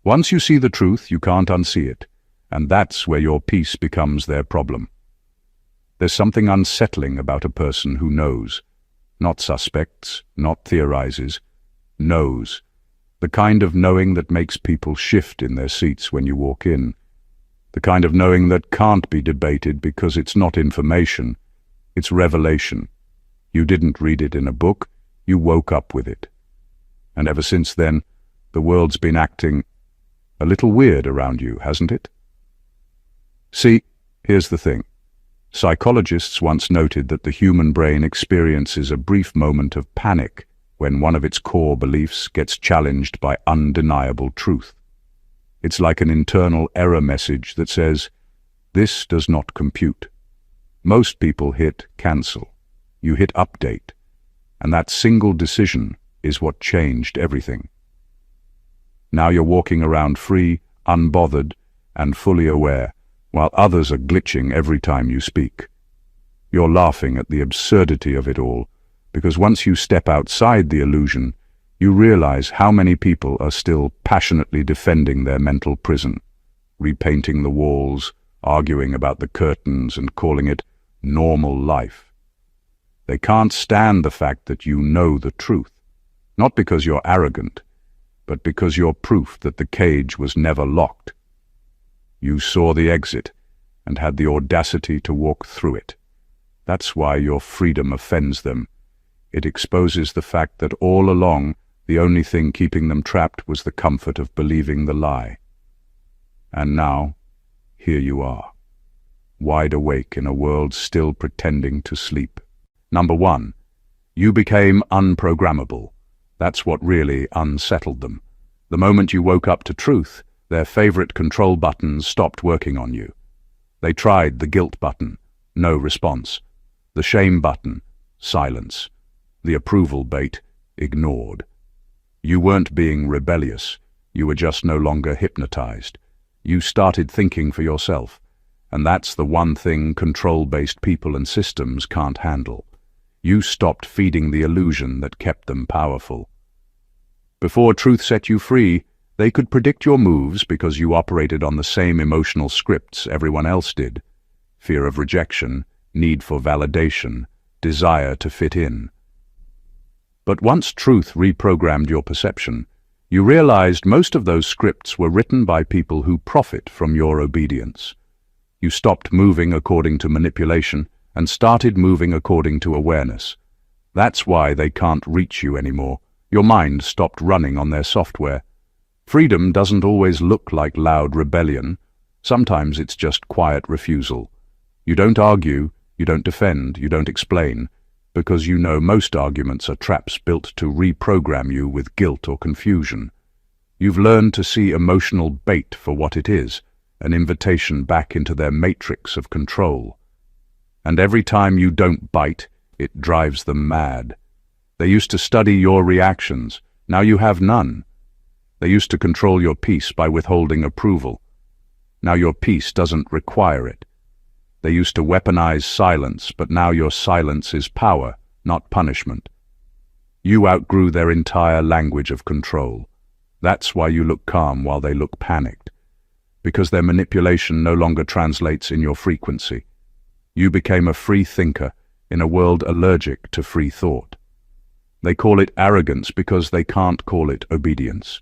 Once you see the truth, you can't unsee it, and that's where your peace becomes their problem. There's something unsettling about a person who knows, not suspects, not theorizes, knows. The kind of knowing that makes people shift in their seats when you walk in. The kind of knowing that can't be debated because it's not information, it's revelation. You didn't read it in a book, you woke up with it. And ever since then, the world's been acting a little weird around you, hasn't it? See, here's the thing. Psychologists once noted that the human brain experiences a brief moment of panic when one of its core beliefs gets challenged by undeniable truth. It's like an internal error message that says, "This does not compute." Most people hit cancel. You hit update. And that single decision is what changed everything. Now you're walking around free, unbothered, and fully aware, while others are glitching every time you speak. You're laughing at the absurdity of it all, because once you step outside the illusion, you realize how many people are still passionately defending their mental prison, repainting the walls, arguing about the curtains, and calling it normal life. They can't stand the fact that you know the truth, not because you're arrogant, but because you're proof that the cage was never locked. You saw the exit and had the audacity to walk through it. That's why your freedom offends them. It exposes the fact that all along the only thing keeping them trapped was the comfort of believing the lie. And now, here you are, wide awake in a world still pretending to sleep. Number 1, you became unprogrammable. That's what really unsettled them. The moment you woke up to truth, their favorite control buttons stopped working on you. They tried the guilt button, no response. The shame button, silence. The approval bait, ignored. You weren't being rebellious, you were just no longer hypnotized. You started thinking for yourself, and that's the one thing control-based people and systems can't handle. You stopped feeding the illusion that kept them powerful. Before truth set you free, they could predict your moves because you operated on the same emotional scripts everyone else did. Fear of rejection, need for validation, desire to fit in. But once truth reprogrammed your perception, you realized most of those scripts were written by people who profit from your obedience. You stopped moving according to manipulation and started moving according to awareness. That's why they can't reach you anymore. Your mind stopped running on their software. Freedom doesn't always look like loud rebellion. Sometimes it's just quiet refusal. You don't argue, you don't defend, you don't explain, because you know most arguments are traps built to reprogram you with guilt or confusion. You've learned to see emotional bait for what it is, an invitation back into their matrix of control. And every time you don't bite, it drives them mad. They used to study your reactions, now you have none. They used to control your peace by withholding approval. Now your peace doesn't require it. They used to weaponize silence, but now your silence is power, not punishment. You outgrew their entire language of control. That's why you look calm while they look panicked. Because their manipulation no longer translates in your frequency. You became a free thinker in a world allergic to free thought. They call it arrogance because they can't call it obedience.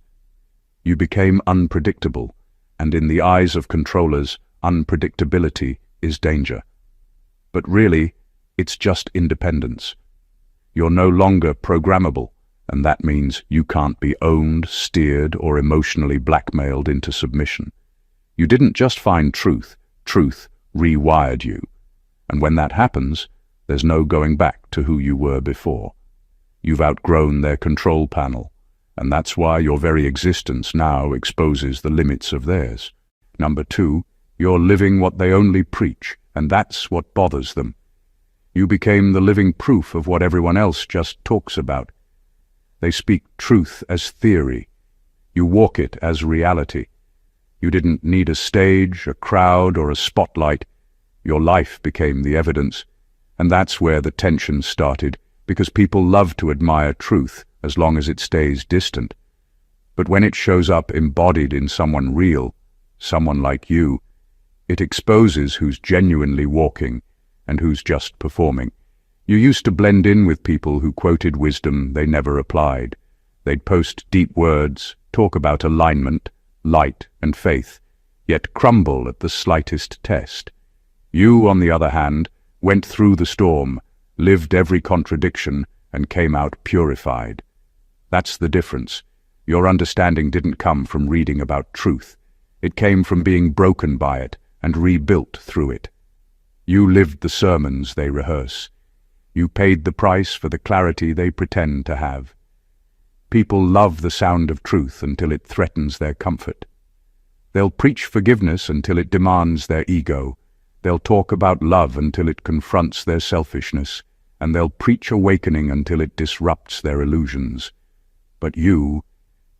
You became unpredictable, and in the eyes of controllers, unpredictability is danger. But really, it's just independence. You're no longer programmable, and that means you can't be owned, steered, or emotionally blackmailed into submission. You didn't just find truth, truth rewired you. And when that happens, there's no going back to who you were before. You've outgrown their control panel, and that's why your very existence now exposes the limits of theirs. Number 2, you're living what they only preach, and that's what bothers them. You became the living proof of what everyone else just talks about. They speak truth as theory. You walk it as reality. You didn't need a stage, a crowd, or a spotlight. Your life became the evidence, and that's where the tension started, because people love to admire truth as long as it stays distant. But when it shows up embodied in someone real, someone like you, it exposes who's genuinely walking and who's just performing. You used to blend in with people who quoted wisdom they never applied. They'd post deep words, talk about alignment, light and faith, yet crumble at the slightest test. You, on the other hand, went through the storm, lived every contradiction, and came out purified. That's the difference. Your understanding didn't come from reading about truth. It came from being broken by it and rebuilt through it. You lived the sermons they rehearse. You paid the price for the clarity they pretend to have. People love the sound of truth until it threatens their comfort. They'll preach forgiveness until it demands their ego. They'll talk about love until it confronts their selfishness, and they'll preach awakening until it disrupts their illusions. But you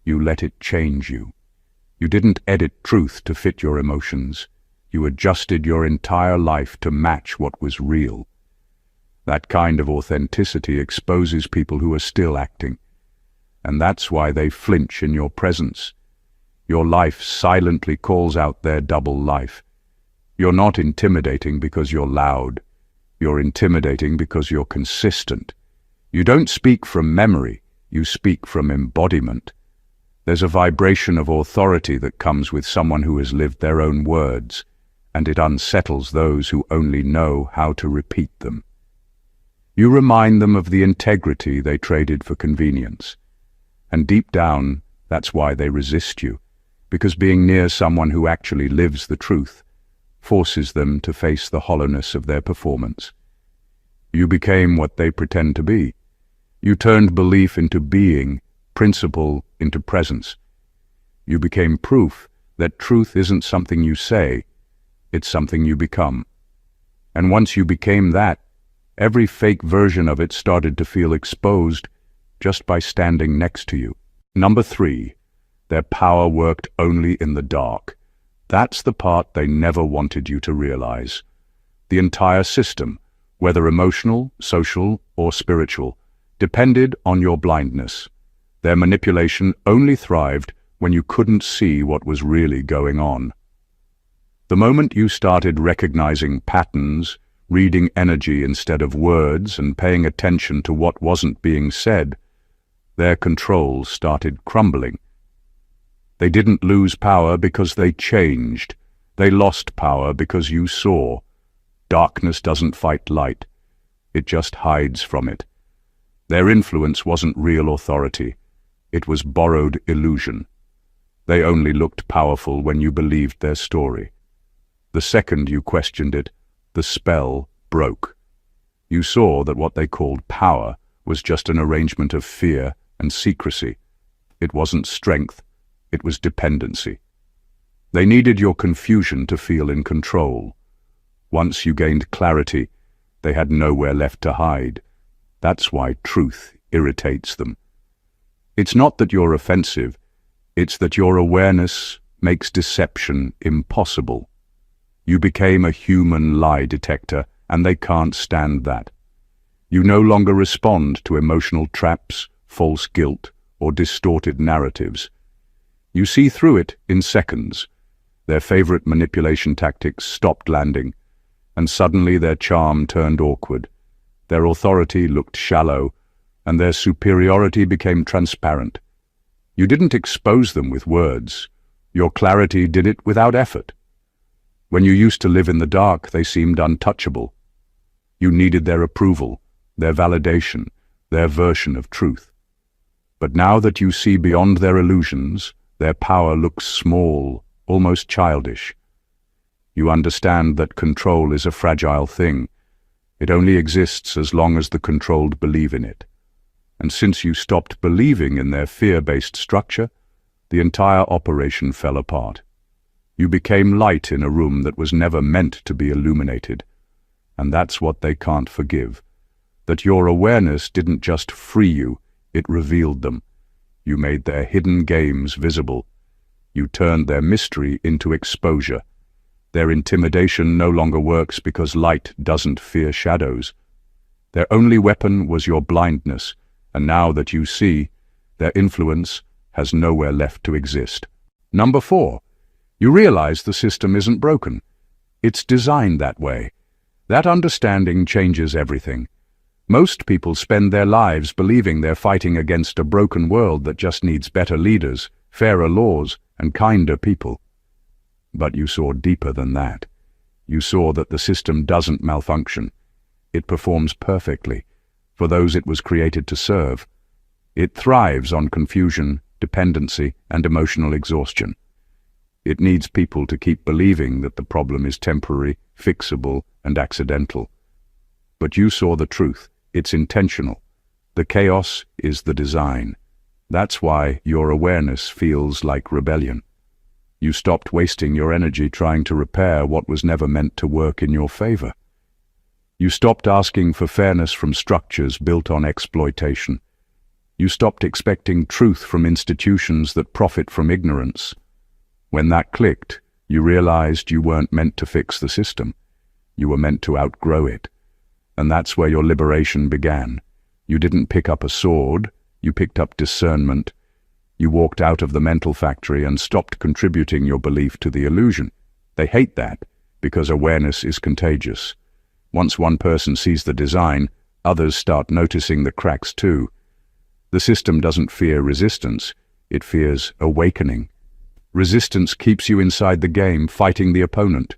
let it change you. You didn't edit truth to fit your emotions. You adjusted your entire life to match what was real. That kind of authenticity exposes people who are still acting. And that's why they flinch in your presence. Your life silently calls out their double life. You're not intimidating because you're loud. You're intimidating because you're consistent. You don't speak from memory, you speak from embodiment. There's a vibration of authority that comes with someone who has lived their own words, and it unsettles those who only know how to repeat them. You remind them of the integrity they traded for convenience. And deep down, that's why they resist you, because being near someone who actually lives the truth forces them to face the hollowness of their performance. You became what they pretend to be. You turned belief into being, principle into presence. You became proof that truth isn't something you say, it's something you become. And once you became that, every fake version of it started to feel exposed just by standing next to you. Number 3, their power worked only in the dark. That's the part they never wanted you to realize. The entire system, whether emotional, social, or spiritual, depended on your blindness. Their manipulation only thrived when you couldn't see what was really going on. The moment you started recognizing patterns, reading energy instead of words, and paying attention to what wasn't being said, their control started crumbling. They didn't lose power because they changed. They lost power because you saw. Darkness doesn't fight light. It just hides from it. Their influence wasn't real authority. It was borrowed illusion. They only looked powerful when you believed their story. The second you questioned it, the spell broke. You saw that what they called power was just an arrangement of fear and secrecy. It wasn't strength, it was dependency. They needed your confusion to feel in control. Once you gained clarity, they had nowhere left to hide. That's why truth irritates them. It's not that you're offensive, it's that your awareness makes deception impossible. You became a human lie detector, and they can't stand that. You no longer respond to emotional traps, false guilt, or distorted narratives. You see through it in seconds. Their favorite manipulation tactics stopped landing, and suddenly their charm turned awkward. Their authority looked shallow, and their superiority became transparent. You didn't expose them with words. Your clarity did it without effort. When you used to live in the dark, they seemed untouchable. You needed their approval, their validation, their version of truth. But now that you see beyond their illusions, their power looks small, almost childish. You understand that control is a fragile thing. It only exists as long as the controlled believe in it. And since you stopped believing in their fear-based structure, the entire operation fell apart. You became light in a room that was never meant to be illuminated. And that's what they can't forgive. That your awareness didn't just free you, it revealed them. You made their hidden games visible. You turned their mystery into exposure. Their intimidation no longer works because light doesn't fear shadows. Their only weapon was your blindness, and now that you see, their influence, has nowhere left to exist. Number 4. You realize the system isn't broken. It's designed that way. That understanding changes everything. Most people spend their lives believing they're fighting against a broken world that just needs better leaders, fairer laws, and kinder people. But you saw deeper than that. You saw that the system doesn't malfunction. It performs perfectly for those it was created to serve. It thrives on confusion, dependency, and emotional exhaustion. It needs people to keep believing that the problem is temporary, fixable, and accidental. But you saw the truth. It's intentional. The chaos is the design. That's why your awareness feels like rebellion. You stopped wasting your energy trying to repair what was never meant to work in your favor. You stopped asking for fairness from structures built on exploitation. You stopped expecting truth from institutions that profit from ignorance. When that clicked, you realized you weren't meant to fix the system. You were meant to outgrow it. And that's where your liberation began. You didn't pick up a sword, you picked up discernment. You walked out of the mental factory and stopped contributing your belief to the illusion. They hate that, because awareness is contagious. Once one person sees the design, others start noticing the cracks too. The system doesn't fear resistance, it fears awakening. Resistance keeps you inside the game, fighting the opponent.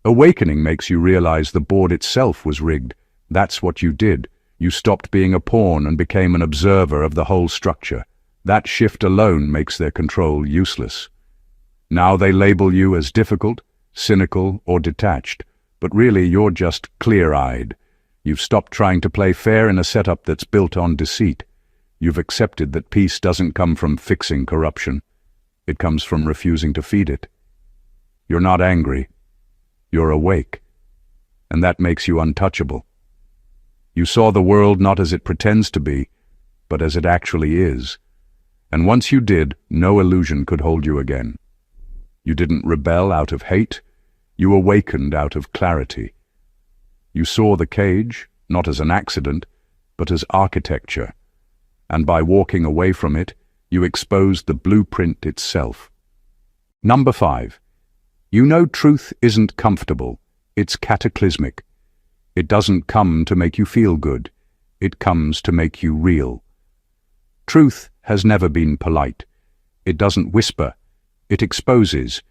Awakening makes you realize the board itself was rigged. That's what you did. You stopped being a pawn and became an observer of the whole structure. That shift alone makes their control useless. Now they label you as difficult, cynical, or detached, but really you're just clear-eyed. You've stopped trying to play fair in a setup that's built on deceit. You've accepted that peace doesn't come from fixing corruption. It comes from refusing to feed it. You're not angry. You're awake. And that makes you untouchable. You saw the world not as it pretends to be, but as it actually is. And once you did, no illusion could hold you again. You didn't rebel out of hate. You awakened out of clarity. You saw the cage, not as an accident, but as architecture. And by walking away from it, you exposed the blueprint itself. Number 5. You know truth isn't comfortable. It's cataclysmic. It doesn't come to make you feel good. It comes to make you real. Truth has never been polite. It doesn't whisper. It exposes.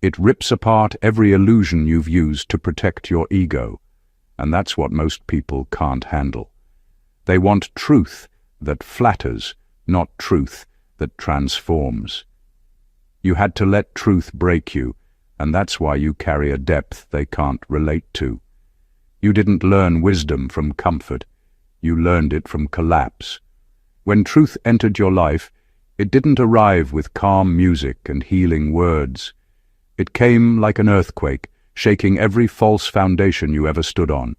It rips apart every illusion you've used to protect your ego. And that's what most people can't handle. They want truth that flatters, not truth that transforms. You had to let truth break you, and that's why you carry a depth they can't relate to. You didn't learn wisdom from comfort. You learned it from collapse. When truth entered your life, it didn't arrive with calm music and healing words. It came like an earthquake, shaking every false foundation you ever stood on.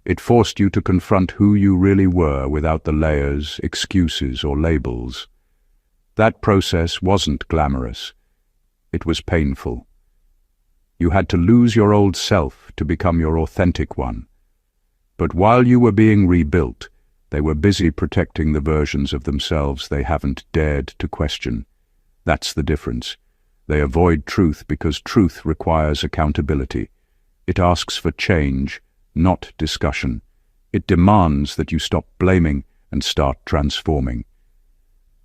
It forced you to confront who you really were without the layers, excuses, or labels. That process wasn't glamorous. It was painful. You had to lose your old self to become your authentic one. But while you were being rebuilt, they were busy protecting the versions of themselves they haven't dared to question. That's the difference. They avoid truth because truth requires accountability. It asks for change, not discussion. It demands that you stop blaming and start transforming.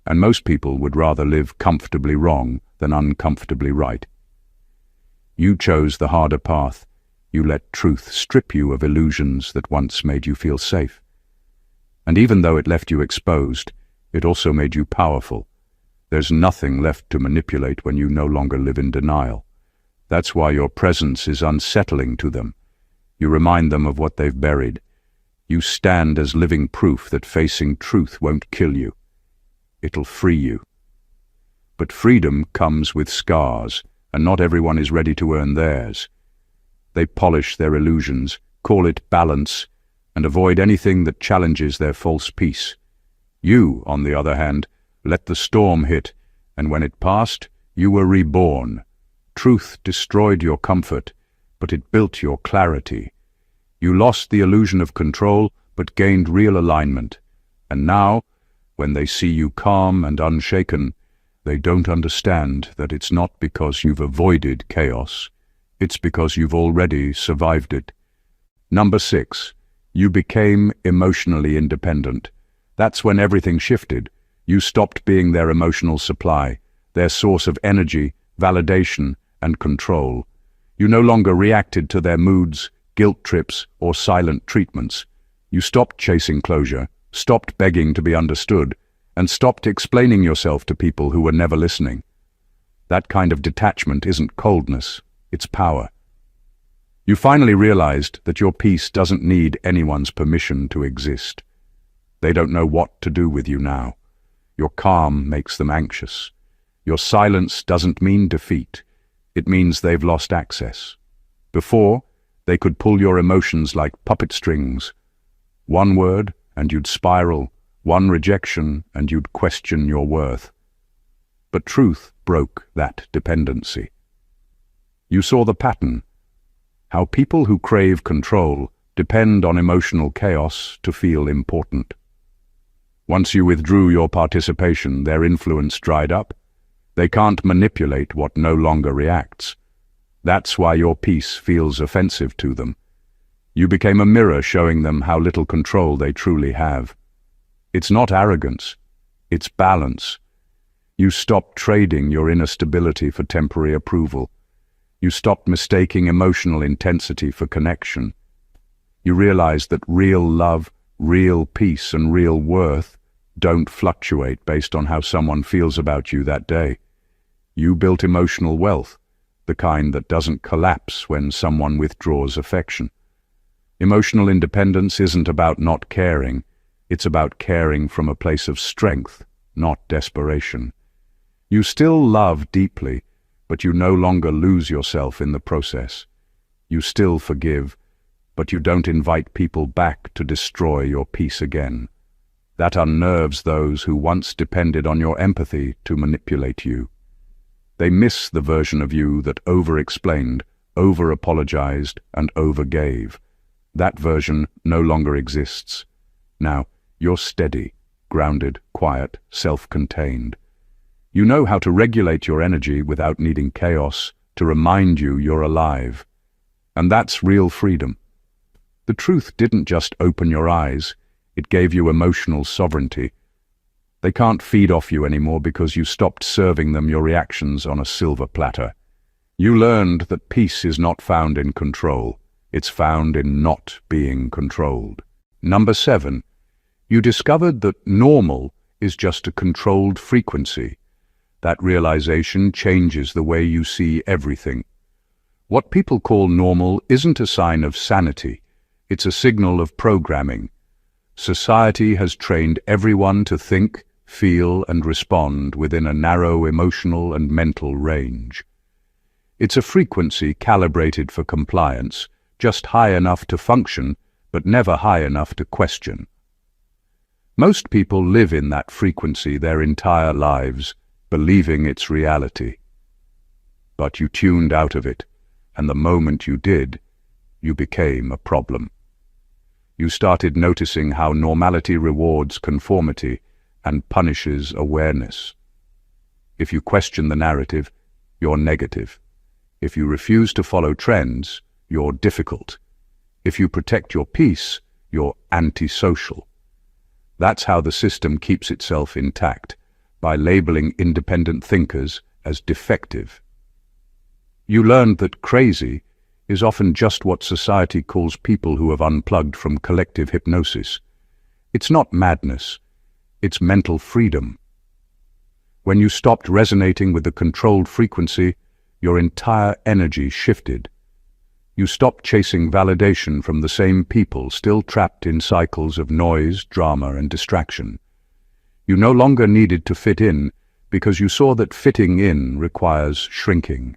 And most people would rather live comfortably wrong than uncomfortably right. You chose the harder path. You let truth strip you of illusions that once made you feel safe. And even though it left you exposed, it also made you powerful. There's nothing left to manipulate when you no longer live in denial. That's why your presence is unsettling to them. You remind them of what they've buried. You stand as living proof that facing truth won't kill you. It'll free you. But freedom comes with scars, and not everyone is ready to earn theirs. They polish their illusions, call it balance, and avoid anything that challenges their false peace. You, on the other hand, let the storm hit, and when it passed, you were reborn. Truth destroyed your comfort, but it built your clarity. You lost the illusion of control, but gained real alignment. And now, when they see you calm and unshaken, They don't understand that it's not because you've avoided chaos, it's because you've already survived it. Number 6. You became emotionally independent. That's when everything shifted. You stopped being their emotional supply, their source of energy, validation, and control. You no longer reacted to their moods, guilt trips, or silent treatments. You stopped chasing closure, stopped begging to be understood, and stopped explaining yourself to people who were never listening. That kind of detachment isn't coldness, it's power. You finally realized that your peace doesn't need anyone's permission to exist. They don't know what to do with you now. Your calm makes them anxious. Your silence doesn't mean defeat. It means they've lost access. Before, they could pull your emotions like puppet strings. One word, and you'd spiral. One rejection, and you'd question your worth. But truth broke that dependency. You saw the pattern. How people who crave control depend on emotional chaos to feel important. Once you withdrew your participation, their influence dried up. They can't manipulate what no longer reacts. That's why your peace feels offensive to them. You became a mirror showing them how little control they truly have. It's not arrogance, it's balance. You stopped trading your inner stability for temporary approval. You stopped mistaking emotional intensity for connection. You realized that real love, real peace, and real worth don't fluctuate based on how someone feels about you that day. You built emotional wealth, the kind that doesn't collapse when someone withdraws affection. Emotional independence isn't about not caring. It's about caring from a place of strength, not desperation. You still love deeply, but you no longer lose yourself in the process. You still forgive, but you don't invite people back to destroy your peace again. That unnerves those who once depended on your empathy to manipulate you. They miss the version of you that over-explained, over-apologized, and over-gave. That version no longer exists. Now, you're steady, grounded, quiet, self-contained. You know how to regulate your energy without needing chaos to remind you you're alive. And that's real freedom. The truth didn't just open your eyes, it gave you emotional sovereignty. They can't feed off you anymore because you stopped serving them your reactions on a silver platter. You learned that peace is not found in control, it's found in not being controlled. Number 7. You discovered that normal is just a controlled frequency. That realization changes the way you see everything. What people call normal isn't a sign of sanity, it's a signal of programming. Society has trained everyone to think, feel, and respond within a narrow emotional and mental range. It's a frequency calibrated for compliance, just high enough to function, but never high enough to question. Most people live in that frequency their entire lives, believing it's reality. But you tuned out of it, and the moment you did, you became a problem. You started noticing how normality rewards conformity and punishes awareness. If you question the narrative, you're negative. If you refuse to follow trends, you're difficult. If you protect your peace, you're antisocial. That's how the system keeps itself intact, by labeling independent thinkers as defective. You learned that crazy is often just what society calls people who have unplugged from collective hypnosis. It's not madness, it's mental freedom. When you stopped resonating with the controlled frequency, your entire energy shifted. You stopped chasing validation from the same people still trapped in cycles of noise, drama, and distraction. You no longer needed to fit in because you saw that fitting in requires shrinking.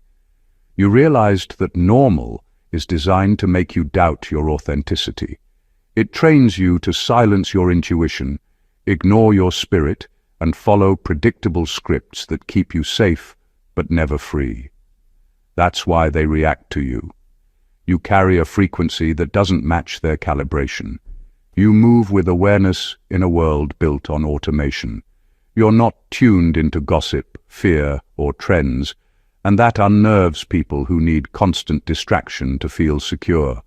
You realized that normal is designed to make you doubt your authenticity. It trains you to silence your intuition, ignore your spirit, and follow predictable scripts that keep you safe but never free. That's why they react to you. You carry a frequency that doesn't match their calibration. You move with awareness in a world built on automation. You're not tuned into gossip, fear, or trends, and that unnerves people who need constant distraction to feel secure.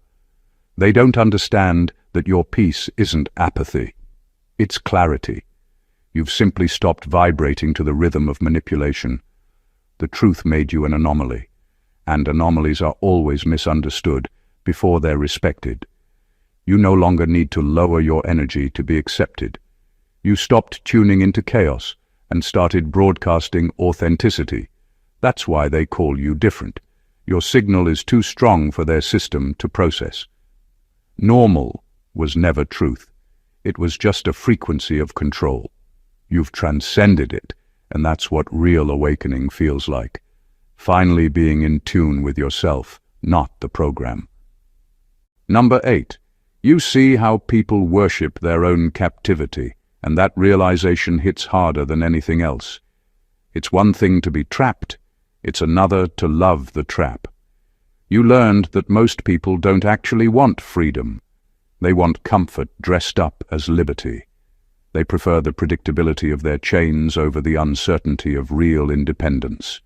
They don't understand that your peace isn't apathy. It's clarity. You've simply stopped vibrating to the rhythm of manipulation. The truth made you an anomaly, and anomalies are always misunderstood before they're respected. You no longer need to lower your energy to be accepted. You stopped tuning into chaos and started broadcasting authenticity. That's why they call you different. Your signal is too strong for their system to process. Normal was never truth. It was just a frequency of control. You've transcended it, and that's what real awakening feels like. Finally being in tune with yourself, not the program. Number 8. You see how people worship their own captivity, and that realization hits harder than anything else. It's one thing to be trapped, it's another to love the trap. You learned that most people don't actually want freedom. They want comfort dressed up as liberty. They prefer the predictability of their chains over the uncertainty of real independence.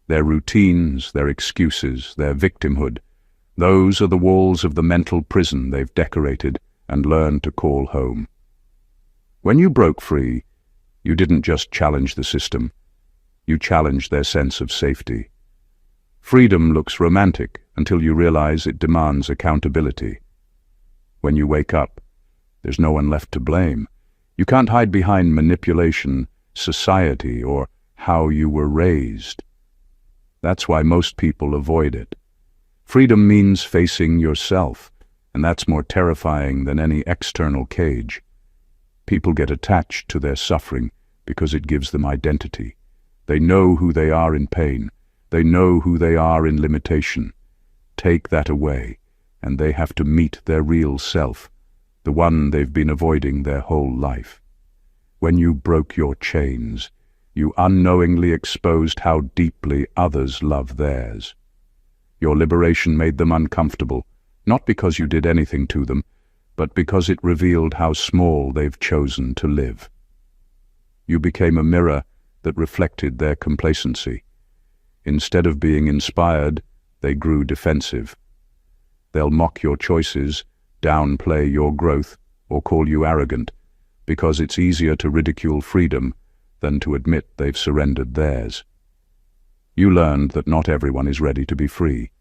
Their routines, their excuses, their victimhood, those are the walls of the mental prison they've decorated and learned to call home. When you broke free, you didn't just challenge the system, you challenged their sense of safety. Freedom looks romantic until you realize it demands accountability. When you wake up, there's no one left to blame. You can't hide behind manipulation, society, or how you were raised. That's why most people avoid it. Freedom means facing yourself, and that's more terrifying than any external cage. People get attached to their suffering because it gives them identity. They know who they are in pain. They know who they are in limitation. Take that away, and they have to meet their real self, the one they've been avoiding their whole life. When you broke your chains, you unknowingly exposed how deeply others love theirs. Your liberation made them uncomfortable, not because you did anything to them, but because it revealed how small they've chosen to live. You became a mirror that reflected their complacency. Instead of being inspired, they grew defensive. They'll mock your choices, downplay your growth, or call you arrogant, because it's easier to ridicule freedom than to admit they've surrendered theirs. You learned that not everyone is ready to be free.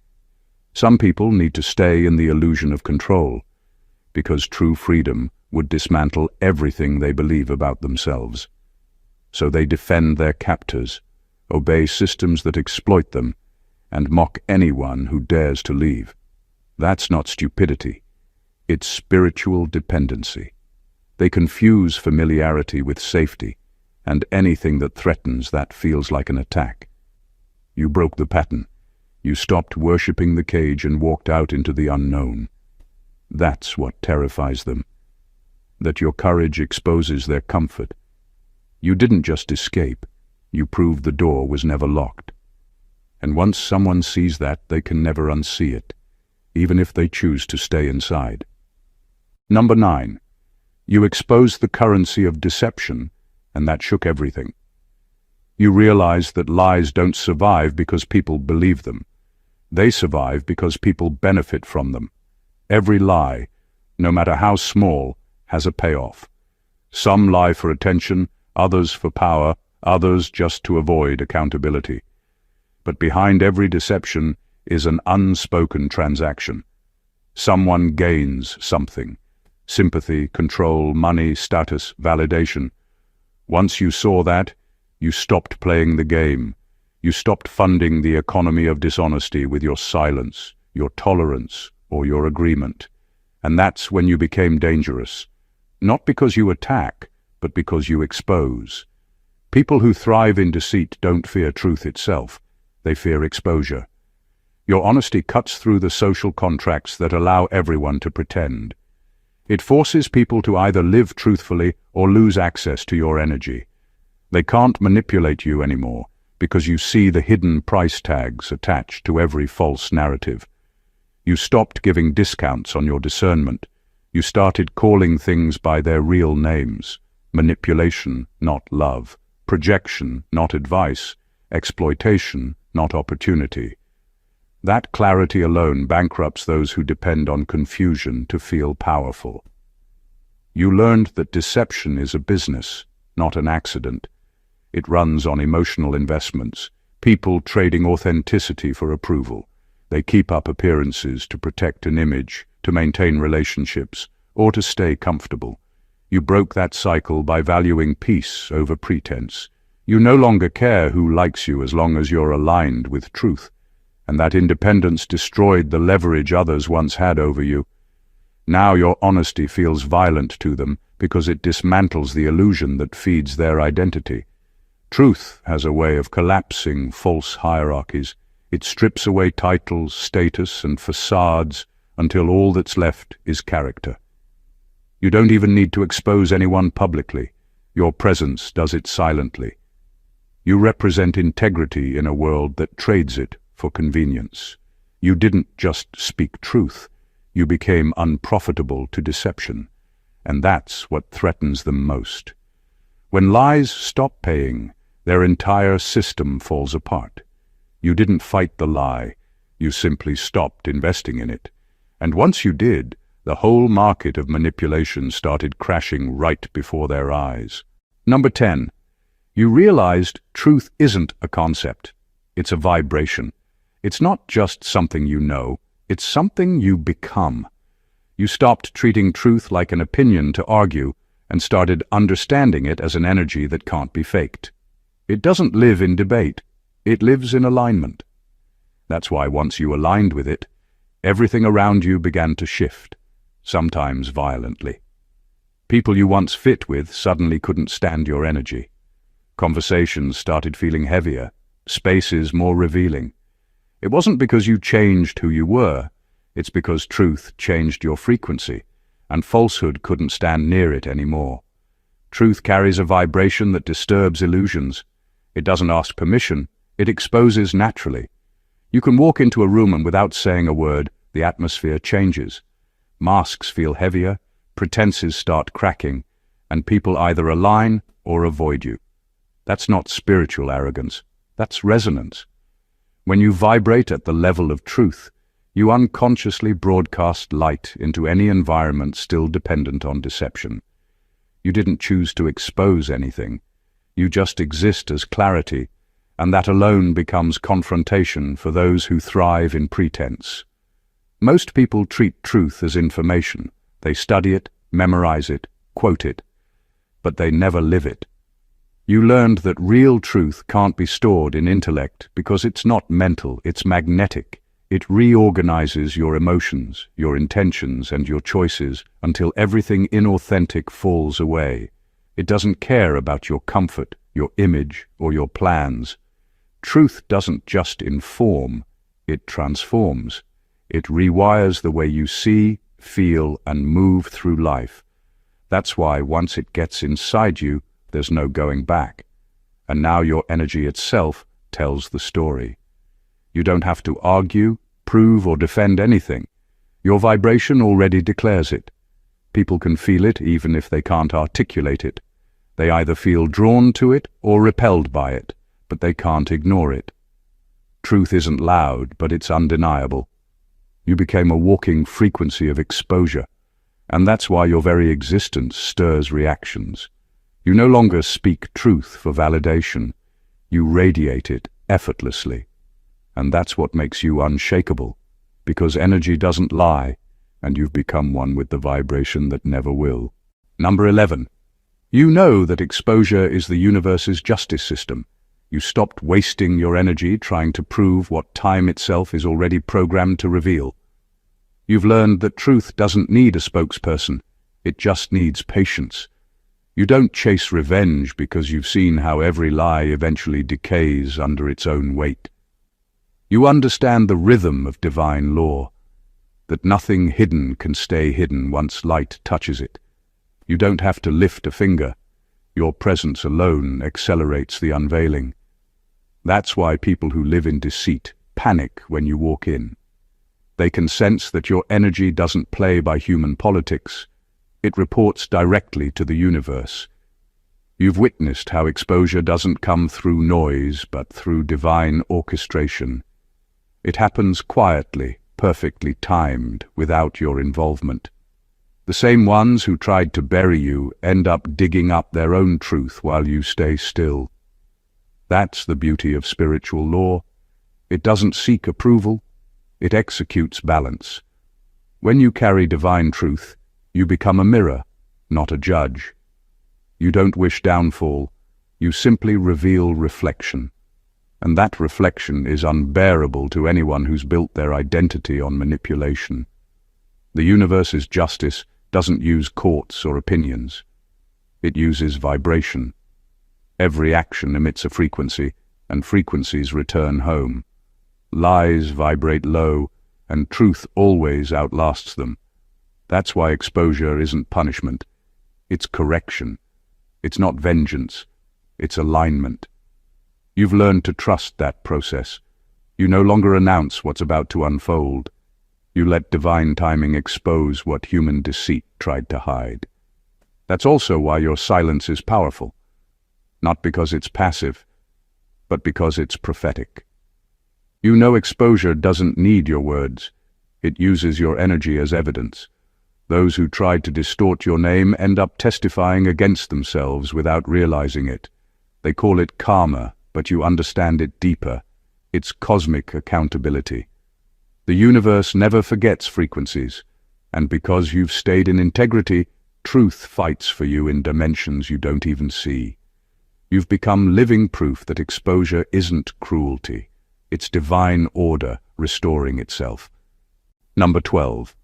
Some people need to stay in the illusion of control, because true freedom would dismantle everything they believe about themselves. So they defend their captors, obey systems that exploit them, and mock anyone who dares to leave. That's not stupidity. It's spiritual dependency. They confuse familiarity with safety, and anything that threatens that feels like an attack. You broke the pattern. You stopped worshipping the cage and walked out into the unknown. That's what terrifies them. That your courage exposes their comfort. You didn't just escape. You proved the door was never locked. And once someone sees that, they can never unsee it, even if they choose to stay inside. Number 9. You exposed the currency of deception, and that shook everything. You realized that lies don't survive because people believe them. They survive because people benefit from them. Every lie, no matter how small, has a payoff. Some lie for attention, others for power, others just to avoid accountability. But behind every deception is an unspoken transaction. Someone gains something. Sympathy, control, money, status, validation. Once you saw that, you stopped playing the game. You stopped funding the economy of dishonesty with your silence, your tolerance, or your agreement. And that's when you became dangerous. Not because you attack, but because you expose. People who thrive in deceit don't fear truth itself. They fear exposure. Your honesty cuts through the social contracts that allow everyone to pretend. It forces people to either live truthfully or lose access to your energy. They can't manipulate you anymore because you see the hidden price tags attached to every false narrative. You stopped giving discounts on your discernment. You started calling things by their real names. Manipulation, not love. projection, not advice, exploitation, not opportunity. That clarity alone bankrupts those who depend on confusion to feel powerful. You learned that deception is a business, not an accident. It runs on emotional investments, people trading authenticity for approval. They keep up appearances to protect an image, to maintain relationships, or to stay comfortable. You broke that cycle by valuing peace over pretense. You no longer care who likes you as long as you're aligned with truth. And that independence destroyed the leverage others once had over you. Now your honesty feels violent to them because it dismantles the illusion that feeds their identity. Truth has a way of collapsing false hierarchies. It strips away titles, status, and facades until all that's left is character. You don't even need to expose anyone publicly. Your presence does it silently. You represent integrity in a world that trades it for convenience. You didn't just speak truth. You became unprofitable to deception. And that's what threatens them most. When lies stop paying, their entire system falls apart. You didn't fight the lie. You simply stopped investing in it. And once you did, the whole market of manipulation started crashing right before their eyes. Number 10. You realized truth isn't a concept. It's a vibration. It's not just something you know. It's something you become. You stopped treating truth like an opinion to argue and started understanding it as an energy that can't be faked. It doesn't live in debate. It lives in alignment. That's why once you aligned with it, everything around you began to shift, sometimes violently. People you once fit with suddenly couldn't stand your energy. Conversations started feeling heavier, spaces more revealing. It wasn't because you changed who you were, it's because truth changed your frequency, and falsehood couldn't stand near it anymore. Truth carries a vibration that disturbs illusions. It doesn't ask permission, it exposes naturally. You can walk into a room and without saying a word, the atmosphere changes. Masks feel heavier, pretenses start cracking, and people either align or avoid you. That's not spiritual arrogance, that's resonance. When you vibrate at the level of truth, you unconsciously broadcast light into any environment still dependent on deception. You didn't choose to expose anything. You just exist as clarity, and that alone becomes confrontation for those who thrive in pretense. Most people treat truth as information. They study it, memorize it, quote it, but they never live it. You learned that real truth can't be stored in intellect because it's not mental, it's magnetic. It reorganizes your emotions, your intentions, and your choices until everything inauthentic falls away. It doesn't care about your comfort, your image, or your plans. Truth doesn't just inform, it transforms. It rewires the way you see, feel, and move through life. That's why once it gets inside you, there's no going back. And now your energy itself tells the story. You don't have to argue, prove, or defend anything. Your vibration already declares it. People can feel it even if they can't articulate it. They either feel drawn to it or repelled by it, but they can't ignore it. Truth isn't loud, but it's undeniable. You became a walking frequency of exposure, and that's why your very existence stirs reactions. You no longer speak truth for validation. You radiate it effortlessly. And that's what makes you unshakable, because energy doesn't lie, and you've become one with the vibration that never will. Number 11. You know that exposure is the universe's justice system. You stopped wasting your energy trying to prove what time itself is already programmed to reveal. You've learned that truth doesn't need a spokesperson. It just needs patience. You don't chase revenge because you've seen how every lie eventually decays under its own weight. You understand the rhythm of divine law, that nothing hidden can stay hidden once light touches it. You don't have to lift a finger. Your presence alone accelerates the unveiling. That's why people who live in deceit panic when you walk in. They can sense that your energy doesn't play by human politics. It reports directly to the universe. You've witnessed how exposure doesn't come through noise, but through divine orchestration. It happens quietly, perfectly timed, without your involvement. The same ones who tried to bury you end up digging up their own truth while you stay still. That's the beauty of spiritual law. It doesn't seek approval, it executes balance. When you carry divine truth, you become a mirror, not a judge. You don't wish downfall, you simply reveal reflection. And that reflection is unbearable to anyone who's built their identity on manipulation. The universe's justice doesn't use courts or opinions. It uses vibration. Every action emits a frequency, and frequencies return home. Lies vibrate low, and truth always outlasts them. That's why exposure isn't punishment. It's correction. It's not vengeance. It's alignment. You've learned to trust that process. You no longer announce what's about to unfold. You let divine timing expose what human deceit tried to hide. That's also why your silence is powerful. Not because it's passive, but because it's prophetic. You know exposure doesn't need your words. It uses your energy as evidence. Those who tried to distort your name end up testifying against themselves without realizing it. They call it karma, but you understand it deeper. It's cosmic accountability. The universe never forgets frequencies, and because you've stayed in integrity, truth fights for you in dimensions you don't even see. You've become living proof that exposure isn't cruelty. It's divine order restoring itself. Number 12.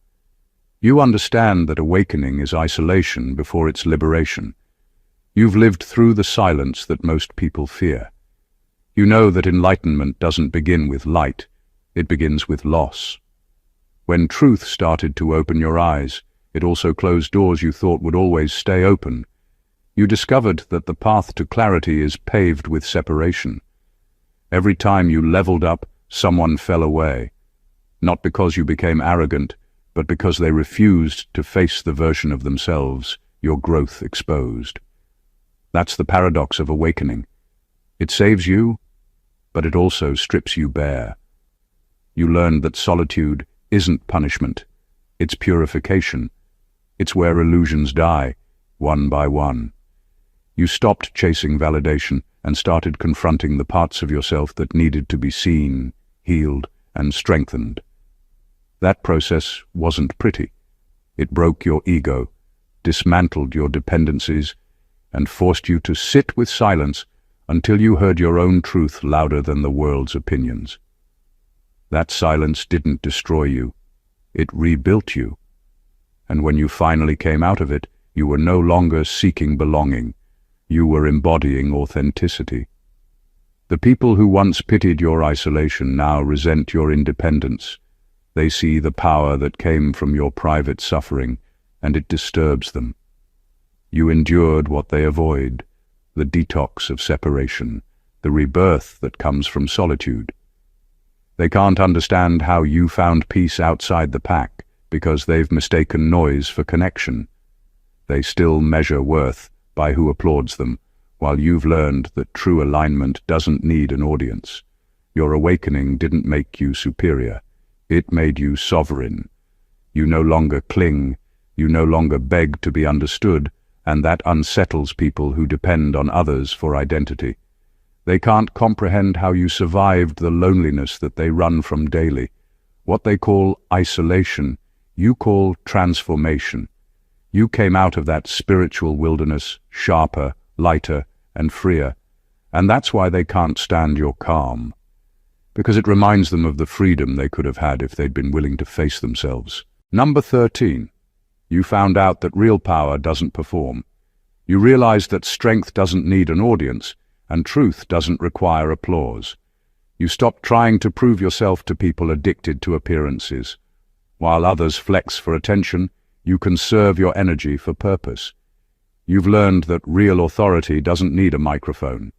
You understand that awakening is isolation before it's liberation. You've lived through the silence that most people fear. You know that enlightenment doesn't begin with light, it begins with loss. When truth started to open your eyes, it also closed doors you thought would always stay open. You discovered that the path to clarity is paved with separation. Every time you leveled up, someone fell away. Not because you became arrogant, but because they refused to face the version of themselves your growth exposed. That's the paradox of awakening. It saves you, but it also strips you bare. You learned that solitude isn't punishment, it's purification. It's where illusions die, one by one. You stopped chasing validation and started confronting the parts of yourself that needed to be seen, healed, and strengthened. That process wasn't pretty. It broke your ego, dismantled your dependencies, and forced you to sit with silence until you heard your own truth louder than the world's opinions. That silence didn't destroy you. It rebuilt you. And when you finally came out of it, you were no longer seeking belonging. You were embodying authenticity. The people who once pitied your isolation now resent your independence. They see the power that came from your private suffering, and it disturbs them. You endured what they avoid, the detox of separation, the rebirth that comes from solitude. They can't understand how you found peace outside the pack, because they've mistaken noise for connection. They still measure worth by who applauds them, while you've learned that true alignment doesn't need an audience. Your awakening didn't make you superior. It made you sovereign. You no longer cling, you no longer beg to be understood, and that unsettles people who depend on others for identity. They can't comprehend how you survived the loneliness that they run from daily. What they call isolation, you call transformation. You came out of that spiritual wilderness sharper, lighter, and freer, and that's why they can't stand your calm. Because it reminds them of the freedom they could have had if they'd been willing to face themselves. Number 13. You found out that real power doesn't perform. You realized that strength doesn't need an audience, and truth doesn't require applause. You stopped trying to prove yourself to people addicted to appearances. While others flex for attention, you conserve your energy for purpose. You've learned that real authority doesn't need a microphone.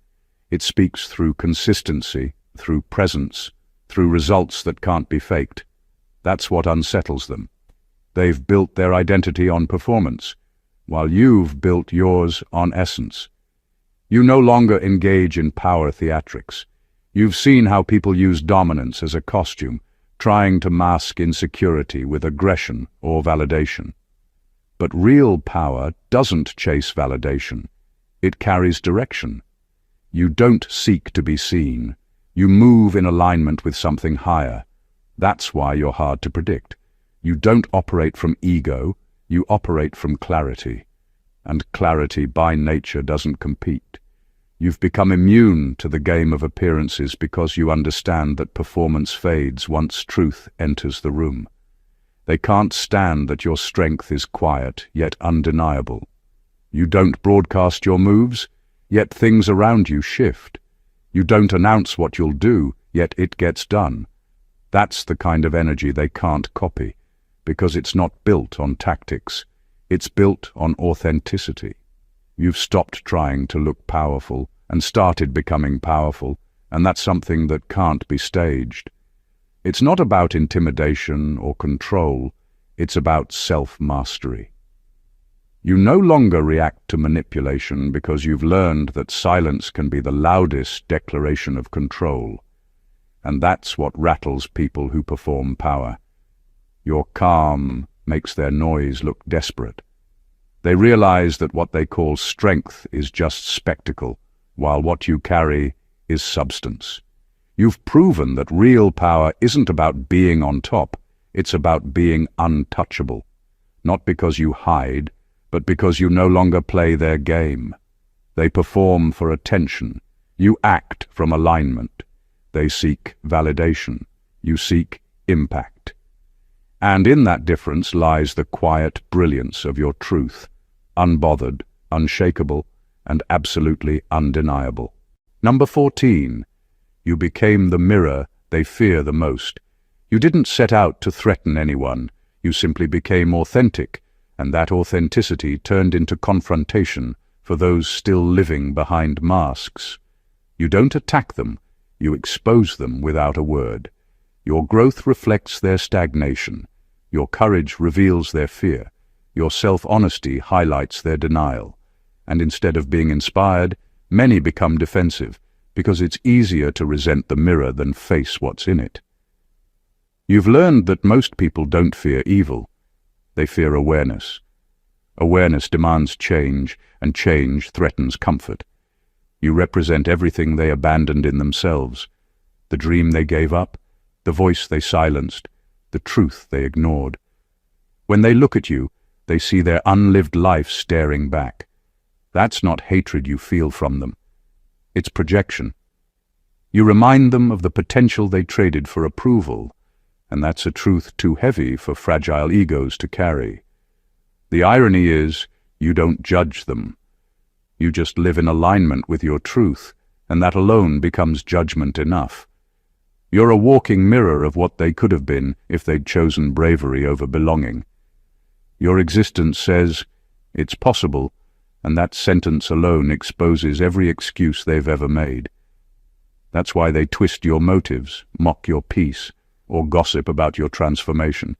It speaks through consistency, through presence, through results that can't be faked. That's what unsettles them. They've built their identity on performance, while you've built yours on essence. You no longer engage in power theatrics. You've seen how people use dominance as a costume, trying to mask insecurity with aggression or validation. But real power doesn't chase validation. It carries direction. You don't seek to be seen. You move in alignment with something higher. That's why you're hard to predict. You don't operate from ego, you operate from clarity. And clarity by nature doesn't compete. You've become immune to the game of appearances because you understand that performance fades once truth enters the room. They can't stand that your strength is quiet, yet undeniable. You don't broadcast your moves, yet things around you shift. You don't announce what you'll do, yet it gets done. That's the kind of energy they can't copy, because it's not built on tactics. It's built on authenticity. You've stopped trying to look powerful and started becoming powerful, and that's something that can't be staged. It's not about intimidation or control, it's about self-mastery. You no longer react to manipulation because you've learned that silence can be the loudest declaration of control. And that's what rattles people who perform power. Your calm makes their noise look desperate. They realize that what they call strength is just spectacle, while what you carry is substance. You've proven that real power isn't about being on top, it's about being untouchable. Not because you hide, but because you no longer play their game. They perform for attention. You act from alignment. They seek validation. You seek impact. And in that difference lies the quiet brilliance of your truth, unbothered, unshakable, and absolutely undeniable. Number 14. You became the mirror they fear the most. You didn't set out to threaten anyone. You simply became authentic, and that authenticity turned into confrontation for those still living behind masks. You don't attack them, you expose them without a word. Your growth reflects their stagnation. Your courage reveals their fear. Your self-honesty highlights their denial. And instead of being inspired, many become defensive, because it's easier to resent the mirror than face what's in it. You've learned that most people don't fear evil. They fear awareness. Awareness demands change, and change threatens comfort. You represent everything they abandoned in themselves. The dream they gave up, the voice they silenced, the truth they ignored. When they look at you, they see their unlived life staring back. That's not hatred you feel from them. It's projection. You remind them of the potential they traded for approval, and that's a truth too heavy for fragile egos to carry. The irony is, you don't judge them. You just live in alignment with your truth, and that alone becomes judgment enough. You're a walking mirror of what they could have been if they'd chosen bravery over belonging. Your existence says, it's possible, and that sentence alone exposes every excuse they've ever made. That's why they twist your motives, mock your peace, or gossip about your transformation.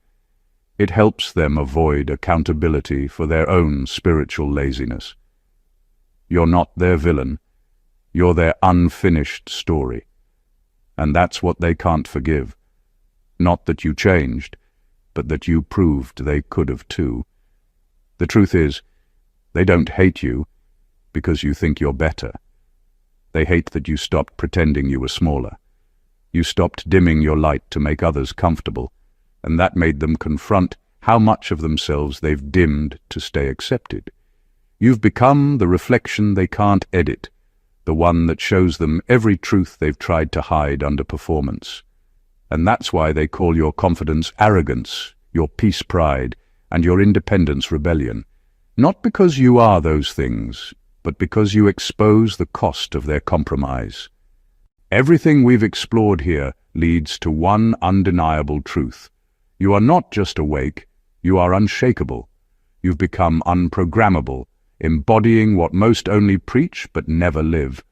It helps them avoid accountability for their own spiritual laziness. You're not their villain. You're their unfinished story. And that's what they can't forgive. Not that you changed, but that you proved they could have too. The truth is, they don't hate you because you think you're better. They hate that you stopped pretending you were smaller. You stopped dimming your light to make others comfortable, and that made them confront how much of themselves they've dimmed to stay accepted. You've become the reflection they can't edit, the one that shows them every truth they've tried to hide under performance. And that's why they call your confidence arrogance, your peace pride, and your independence rebellion. Not because you are those things, but because you expose the cost of their compromise. Everything we've explored here leads to one undeniable truth. You are not just awake, you are unshakable. You've become unprogrammable, embodying what most only preach but never live.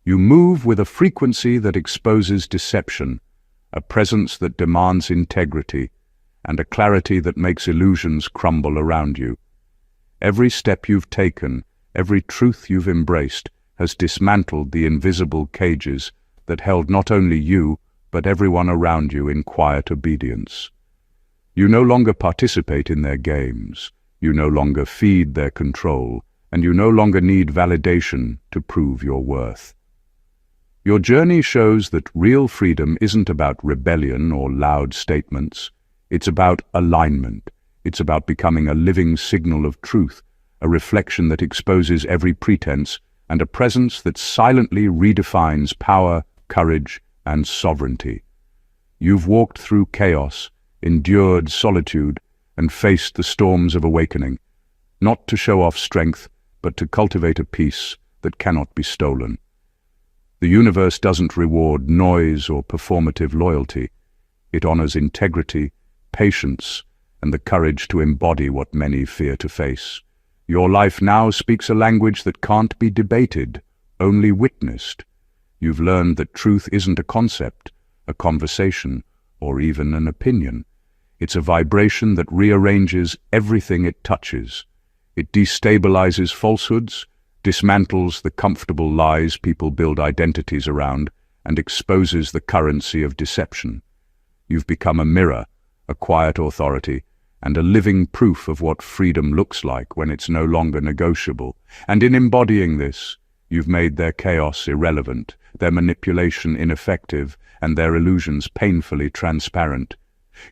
You move with a frequency that exposes deception, a presence that demands integrity, and a clarity that makes illusions crumble around you. Every step you've taken, every truth you've embraced, has dismantled the invisible cages that held not only you, but everyone around you in quiet obedience. You no longer participate in their games, you no longer feed their control, and you no longer need validation to prove your worth. Your journey shows that real freedom isn't about rebellion or loud statements. It's about alignment. It's about becoming a living signal of truth, a reflection that exposes every pretense, and a presence that silently redefines power, courage, and sovereignty. You've walked through chaos, endured solitude, and faced the storms of awakening, not to show off strength, but to cultivate a peace that cannot be stolen. The universe doesn't reward noise or performative loyalty. It honors integrity, patience, and the courage to embody what many fear to face. Your life now speaks a language that can't be debated, only witnessed. You've learned that truth isn't a concept, a conversation, or even an opinion. It's a vibration that rearranges everything it touches. It destabilizes falsehoods, dismantles the comfortable lies people build identities around, and exposes the currency of deception. You've become a mirror, a quiet authority, and a living proof of what freedom looks like when it's no longer negotiable. And in embodying this, you've made their chaos irrelevant, their manipulation ineffective, and their illusions painfully transparent.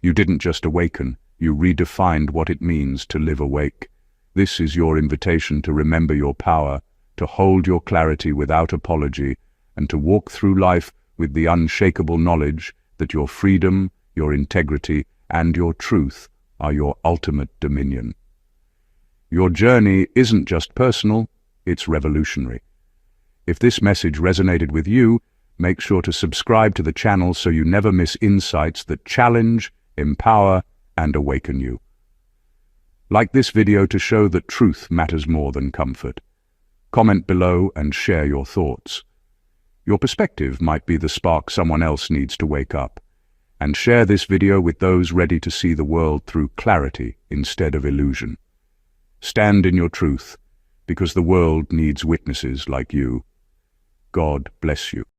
You didn't just awaken, you redefined what it means to live awake. This is your invitation to remember your power, to hold your clarity without apology, and to walk through life with the unshakable knowledge that your freedom, your integrity, and your truth are your ultimate dominion. Your journey isn't just personal, it's revolutionary. If this message resonated with you, make sure to subscribe to the channel so you never miss insights that challenge, empower, and awaken you. Like this video to show that truth matters more than comfort. Comment below and share your thoughts. Your perspective might be the spark someone else needs to wake up. And share this video with those ready to see the world through clarity instead of illusion. Stand in your truth, because the world needs witnesses like you. God bless you.